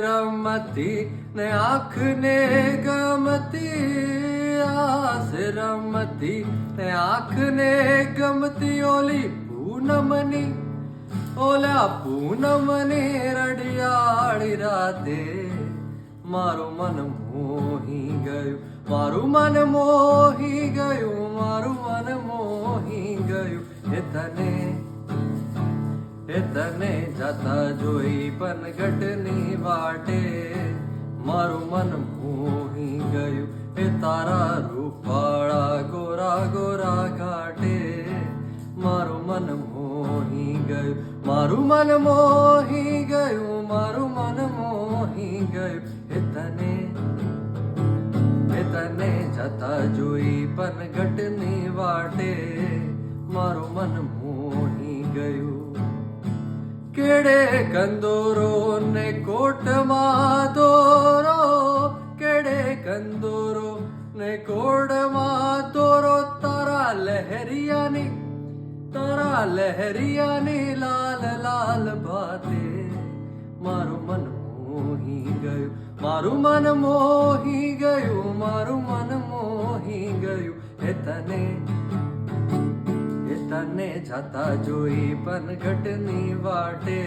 રમતી ને આંખને ગમતી, આસ રમતી ને આંખને ગમતી, ઓલી પૂનમની ઓલા પૂનમની રડિયાળી રાતે મારું મન મોહી ગયું, મારું મન મોહી ગયું, મારું મન મોહી ગયું. એ તને જતા જોઈ પનગટની વાટે મારું મન મોહી ગયું. એ તારા રૂપાળા ગોરા ગોરા ઘાટે મારું મન મોહી ગયું, મારું મન મોહી ગયું, મારું મન મોહી ગયું. એ તને જતા જોઈ પનગટની વાટે મારું મન મોહી ગયું. કેડે કંદોરો ને કોટમાં દોરો, કેડે કંદોરો ને કોટમાં દોરો, તારા લહેરિયાની લાલ લાલ ભાતે મારું મન મોહી ગયું, મારું મન મોહી ગયું, મારું મન મોહી ગયું. એ તને જતા જોઈ પનગટની વાટે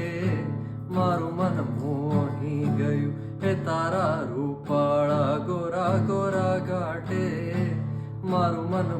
મારું મન મોહી ગયું. એ તારા રૂપાળા ગોરા ગોરા ઘાટે મારું મન